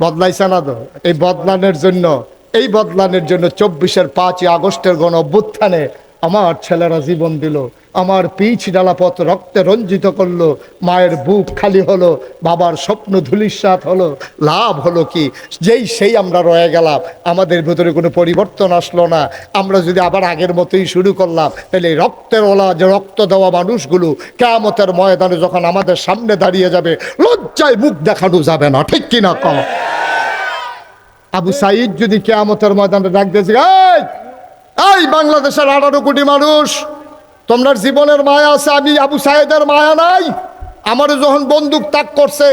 বদলাইছে না তো? এই বদলানোর জন্য 24-এর 5ই আগস্টের গণ অভ্যুত্থানে আমার ছেলেরা জীবন দিল, আমার পিচ ডালা পথ রক্তে রঞ্জিত করলো, মায়ের বুক খালি হলো, বাবার স্বপ্ন ধূলিসাৎ হলো। লাভ হলো কি? সেই আমরা রয়ে গেলাম, আমাদের ভেতরে কোনো পরিবর্তন আসলো না। আমরা যদি আবার আগের মতোই শুরু করলাম, তাহলে রক্তের ওলা যে রক্ত দেওয়া মানুষগুলো কিয়ামতের ময়দানে যখন আমাদের সামনে দাঁড়িয়ে যাবে, লজ্জায় মুখ দেখানো যাবে না, ঠিক কিনা কও? আবু সাইদ যদি কিয়ামতের ময়দানে ডাক দিয়েছে, এই বাংলাদেশের 18 কোটি মানুষ, তোমরা জীবনের মায়া আছে, আমি আবু সাইদের মায়া নাই? আমারও যখন বন্দুক তাক করছে,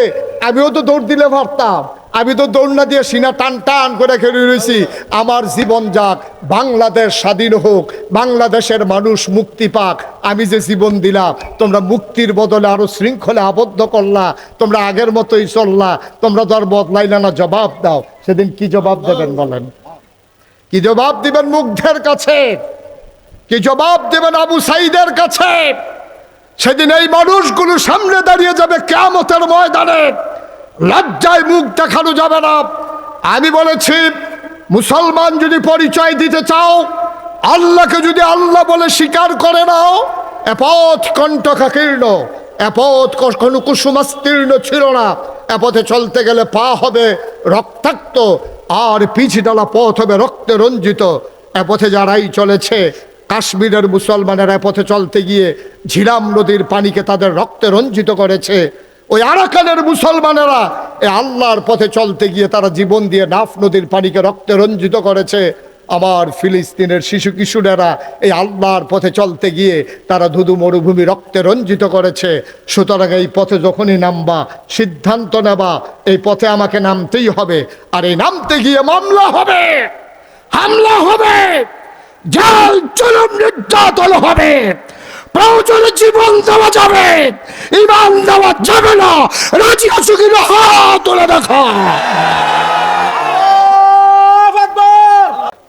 আমিও তো দৌড় দিলে পারতাম, আমি তো দৌড় না দিয়ে সিনা টান টান করে খেলে রয়েছি। আমার জীবন যাক, বাংলাদেশ স্বাধীন হোক, বাংলাদেশের মানুষ মুক্তি পাক। আমি যে জীবন দিলাম, তোমরা মুক্তির বদলে আরো শৃঙ্খলে আবদ্ধ করলা, তোমরা আগের মতোই চললা, তোমরা তো আর বদলাইলা না। জবাব দাও, সেদিন কি জবাব দেবেন বলেন? কি জবাব দিবেন মুগ্ধের কাছে? কি জবাব দেবেন আবু সাইদের কাছে? সেদিন এই মানুষগুলো সামনে দাঁড়িয়ে যাবে কিয়ামতের ময়দানে, লজ্জায় মুখ দেখানো যাবে না। আমি বলেছি, মুসলমান যদি পরিচয় দিতে চাও, আল্লাহকে যদি আল্লাহ বলে স্বীকার করে নাও, এ পথ কণ্টকাকীর্ণ, এ পথ কোনো কুসুমাস্তীর্ণ ছিল না। এ পথে চলতে গেলে পা হবে রক্তাক্ত, আর পিছডালা পথ হবে রক্তে রঞ্জিত। এ পথে যারাই চলেছে, কাশ্মীরের মুসলমানেরা এ পথে চলতে গিয়ে ঝিলাম নদীর পানিকে তাদের রক্তে রঞ্জিত করেছে। ওই আরাকানের মুসলমানেরা এই আল্লাহর পথে চলতে গিয়ে তারা জীবন দিয়ে নাফ নদীর পানিকে রক্তে রঞ্জিত করেছে। আমার ফিলিস্তিনের শিশু কিশোরেরা এই আল্লাহর পথে চলতে গিয়ে তারা ধুধু মরুভূমি রক্তে রঞ্জিত করেছে। সুতরাং এই পথে যখনই নামবা, সিদ্ধান্ত নেবা এই পথে আমাকে নামতেই হবে, আর এই নামতে গিয়ে মামলা হবে, হামলা হবে, জেল জুলুম নির্যাতন হবে, প্রয়োজনে জীবন দেওয়া যাবে, ইমান দেওয়া যাবে না। রাজি আছো কিনা হাত তুলে দেখা।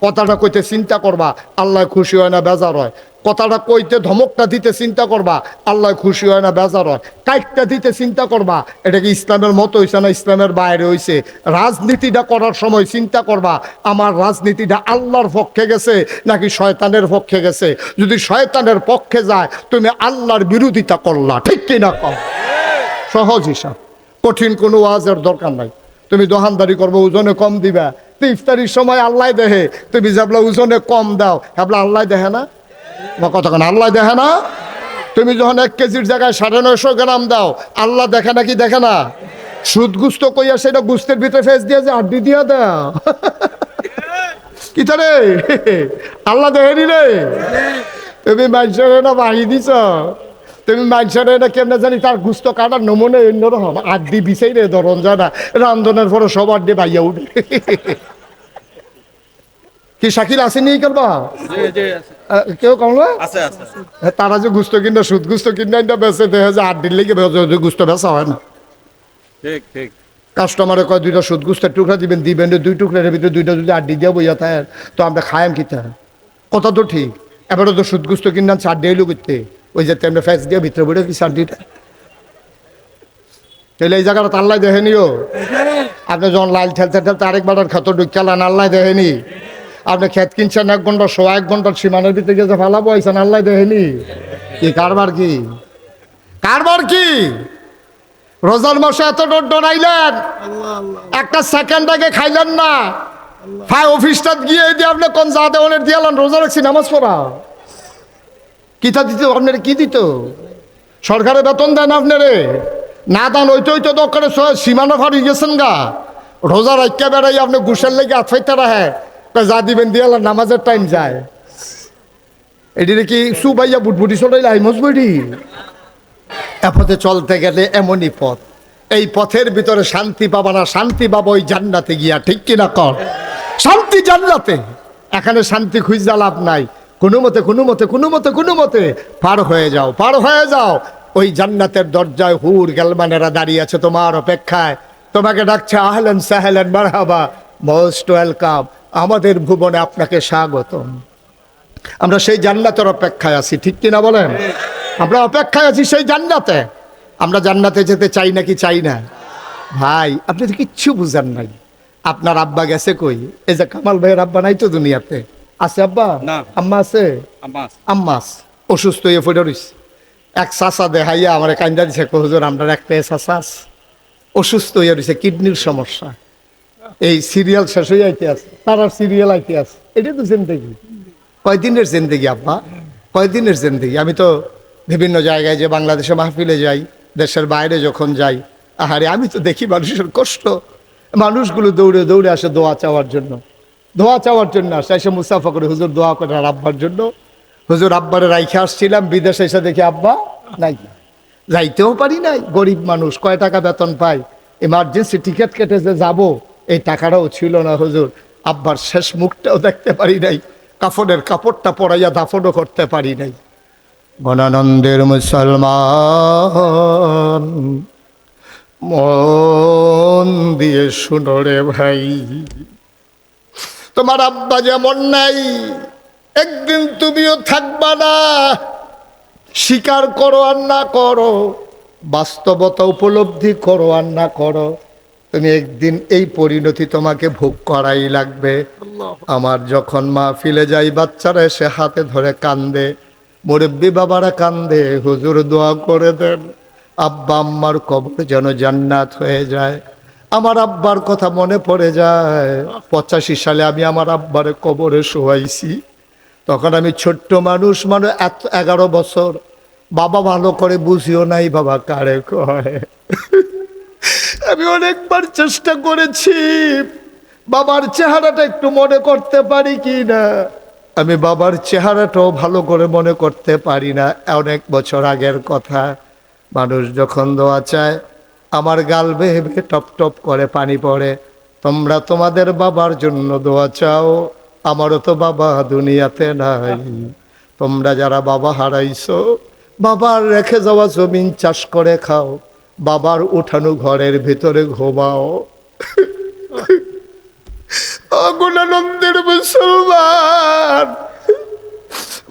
কথাটা কইতে চিন্তা করবা, আল্লাহ খুশি হয় না বেজার হয়। কথাটা কইতে ধমকটা দিতে চিন্তা করবা, আল্লাহ খুশি হয় না বেজার হয়। কাইটটা দিতে চিন্তা করবা, এটা কি ইসলামের মতো হইছে না ইসলামের বাইরে হইছে। রাজনীতিটা করার সময় চিন্তা করবা, আমার রাজনীতিটা আল্লাহর পক্ষে গেছে নাকি শয়তানের পক্ষে গেছে। যদি শয়তানের পক্ষে যায়, তুমি আল্লাহর বিরোধিতা করলা, ঠিক কিনা কও? সহজ হিসাব, কঠিন কোনো ওয়াজের দরকার নাই। তুমি দোকানদারি করবো, ওজনে কম দিবা, তো ইফতারির সময় আল্লাহ দেহে, তুমি যাবলা ওজনে কম দাও, ভাবলা আল্লাহ দেহে না? কতক্ষণ আল্লাহ দেখে না? তুমি যখন 1 কেজির জায়গায় 950 গ্রাম দাও, আল্লাহ দেখে নাকি দেখে না? সুদ গুস্ত কইয়া সেটা গুস্তের ভিতরে ফেস দিয়ে যে আড্ডি দিয়া দাও, কি রে আল্লাহ দেখেনি রে? তুমি মানুষের না বাহি দিছ, তুমি মানুষের এটা কেমনে জানি তার গুস্ত কাটার নমুনে অন্যরকম আড্ডি বিছাই রে ধরন যায় না, রান্ধনের পরে সব আড্ডি বাইয়া উঠে। কি শাকিল আসেনি করবা? কেউ কমলা তারা যে গুস্ত কিনা সুদ গুস্ত কিনা বেঁচে দেখে যে 8 দিন লেগে গুস্ত বেচা হয় না। ঠিক ঠিক। কাস্টমারে কয় 2টা সুদ গুস্তের টুকরা দিবেন, 2 টুকরার ভিতরে 2টা যদি 8 দিয়ে বইয়া থাকে, তো আমরা খায়াম কিতা? কথা তো ঠিক। এবারে তো সুদ গুস্ত কিনা 4 দিয়ে এলো করতে, ওই যে তেমনি ফ্যাস দিয়ে ভিতরে বইটা কি 4 দিটা, তাহলে এই জায়গাটা আল্লাহ দেখেনিও। আপনি যখন লাল ঠেলতে ঠেলতে আরেকবার ক্ষেত ঢুকালেন, আল্লাহ দেখেনি। আপনি ক্ষেত কিনছেন 1 ঘন্টা, 1 ঘন্টার সীমানের ভিতরে গেছে ফালাবো আইছেন, আল্লাহ দেখেনি। কি কারবার কি? কারবার কি? রোজার মাসে এত ডরাইলেন, একটা সেকেন্ড আগে খাইলেন না, অফিসটা গিয়ে দিয়ে আপনি কোন যা দেওয়ানের দিয়ালেন, রোজা রাখছি নামাজ পড়া কিতা দিত? আপনার কি দিত? সরকারের বেতন দেন আপনারে না দান, ওইতো দরকারে সীমানা ফাড়ি গেছেন গা। রোজা রাখা বেড়াই আপনি ঘুষের লেগে আতফাইতে রাখে, যা দিবেন দিয়ালেন, নামাজের টাইম যায়। এটি কি সুবাইয়া বুটবুটি চলাইলে আইমস বইটি? এ পথে চলতে গেলে এমনই পথ, এই পথের ভিতরে শান্তি পাবা না, শান্তি পাবো ওই জান্নাতে গিয়া, ঠিক কিনা কর? শান্তি জান্নাতে, এখানে শান্তি খুঁজে লাভ নাই। কোনো মতে পার হয়ে যাও, পার হয়ে যাও। ওই জান্নাতের দরজায় হুর গেলমানেরা দাঁড়িয়ে আছে তোমার অপেক্ষায়, তোমাকে ডাকছে আহলেন সাহলেন মারহাবা, মোস্ট ওয়েলকাম, আমাদের ভুবনে আপনাকে স্বাগতম। আমরা সেই জান্নাতের অপেক্ষায় আছি, ঠিক কিনা বলেন? আমরা অপেক্ষায় আছি সেই জান্নাতে। আমরা জান্নাতে যেতে চাই নাকি চাই না? ভাই আপনি তো কিচ্ছু বুঝেন নাই। আপনার আব্বা গেছে কই? এই যে কামাল ভাইয়ের আব্বা নাই তো দুনিয়াতে? আছে আব্বা? না। আম্মা আছে? আম্মাস আম্মা আছে। অসুস্থ হয়ে পড়ে রইছে। এক চাচা দেখাইয়া আমার কান্দা দিছে, হুজুর আমরা একটা চাচা আছে, অসুস্থ হয়ে রয়েছে, কিডনির সমস্যা। এই সিরিয়াল শেষ হয়ে আইতে আছে, তার আর সিরিয়াল আইতে আছে। এটা তো জিন্দেগি। কয়দিনের জিন্দেগি আব্বা, কয়দিনের জিন্দেগি? আমি তো বিভিন্ন জায়গায় যে বাংলাদেশে মাহফিলে যাই, দেশের বাইরে যখন যাই, আহারে আমি তো দেখি মানুষের কষ্ট। মানুষগুলো দৌড়ে দৌড়ে আসে দোয়া চাওয়ার জন্য, দোয়া চাওয়ার জন্য আসে, এসে মুসাফা করে হুজুর দোয়া করে আর আব্বার জন্য। হুজুর আব্বারে রাইখে আসছিলাম, বিদেশে এসে দেখি আব্বা নাই, যাইতেও পারি নাই। গরিব মানুষ, কয় টাকা বেতন পাই, এমার্জেন্সি টিকিট কেটে যে যাবো এই টাকাটাও ছিল না হুজুর। আব্বার শেষ মুখটাও দেখতে পারি নাই, কাফনের কাপড়টা পরাইয়া দাফনও করতে পারি নাই। গণানন্দের মুসলমান মন দিয়ে শুনো রে ভাই, তোমার আব্বা যেমন নাই, একদিন তুমিও থাকবা না। স্বীকার করো আর না করো, বাস্তবতা উপলব্ধি করো আর না করো, তুমি একদিন এই পরিণতি তোমাকে ভোগ করাই লাগবে। আমার যখন মাহফিলে যাই, বাচ্চারা এসে হাতে ধরে কান্দে, মুরব্বী বাবারা কান্দে, হুজুর দোয়া করে দেন আব্বা আম্মার কবর যেন জান্নাত হয়ে যায়। আমার আব্বার কথা মনে পড়ে যায়। 85 সালে আমি আমার আব্বারে কবরে শোয়াইছি। তখন আমি ছোট্ট মানুষ, মানে 11 বছর। বাবা ভালো করে বুঝিও নাই বাবা কারে কয়। আমি অনেকবার চেষ্টা করেছি বাবার চেহারাটা একটু মনে করতে পারি কি না। আমি বাবার চেহারাটাও ভালো করে মনে করতে পারি না। অনেক বছর আগের কথা। মানুষ যখন দোয়া চায়, আমার গাল বেয়ে বেয়ে টপ টপ করে পানি পড়ে। তোমরা তোমাদের বাবার জন্য দোয়া চাও, আমারও তো বাবা দুনিয়াতে নাই। তোমরা যারা বাবা হারাইছো, বাবার রেখে যাওয়া জমিন চাষ করে খাও, বাবার উঠানো ঘরের ভিতরে ঘুমাও। অগুণানন্দের মুসলমান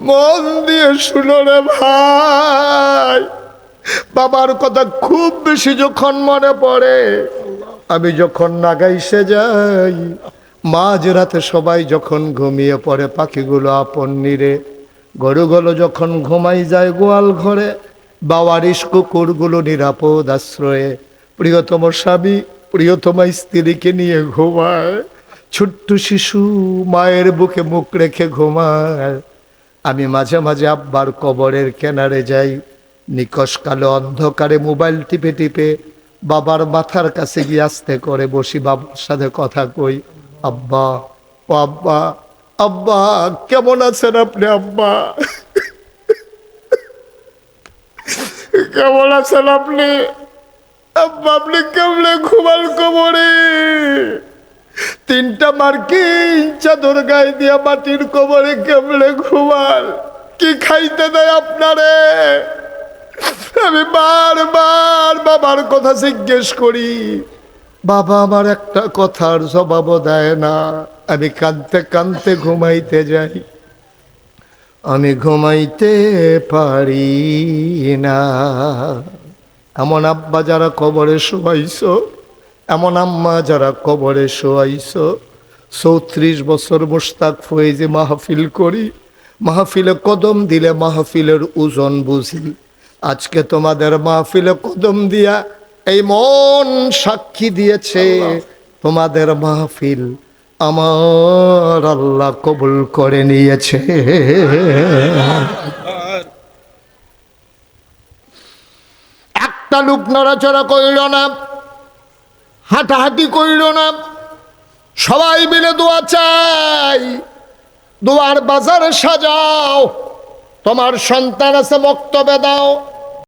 মন দিয়ে শুনো রে ভাই, বাবার কথা খুব বেশি যখন মনে পড়ে, আমি যখন নাগাইশে যাই, মাঝ রাতে সবাই যখন ঘুমিয়ে পড়ে, পাখিগুলো আপন নিরে, গরুগুলো যখন ঘুমাই যায় গোয়াল ঘরে, বাবারিশ কুকুরগুলো নিরাপদ আশ্রয়ে, প্রিয়তম স্বামী প্রিয়তমা স্ত্রীকে নিয়ে ঘুমায়, ছোট্ট শিশু মায়ের বুকে মুখ রেখে ঘুমায়। আমি মাঝে মাঝে আব্বার কবরের কিনারে যাই, নিকশ কালো অন্ধকারে মোবাইল টিপে টিপে বাবার মাথার কাছে গিয়ে আস্তে করে বসি, বাবার সাথে কথা কই, আব্বা ও আব্বা, আব্বা কেমন আছেন আপনি? আব্বা কেমন আছেন আপনি? আব্বা আপনি কেমনে ঘুমাল কবরে? 3টা মার্কিন চাদর গায়ে দিয়া মাটির কবরে কেমনে ঘুমাল? কি খাইতে দেয় আপনারে? আমি বারবার বাবার কথা জিজ্ঞেস করি, বাবা আমার একটা কথার জবাবও দেয় না। আমি কাঁদতে কাঁদতে ঘুমাইতে যাই, আমি ঘুমাইতে পারি না। এমন আব্বা যারা কবরে শোয়াইছো, এমন আম্মা যারা কবরে শোয়াইছো। 34 বছর মুশতাক ফয়েজে মাহফিল করি, মাহফিলে কদম দিলে মাহফিলের ওজন বুঝি। আজকে তোমাদের মাহফিলে কদম দিয়া এই মন সাক্ষী দিয়েছে, তোমাদের মাহফিল আমার আল্লাহ কবুল করে নিয়েছে। একটা লোক নড়াচড়া করিল না, হাঁটাহাঁটি করিল না, সবাই মিলে দোয়া চাই, দোয়ার বাজার সাজাও। তোমার সন্তান আছে বক্তব্য দাও,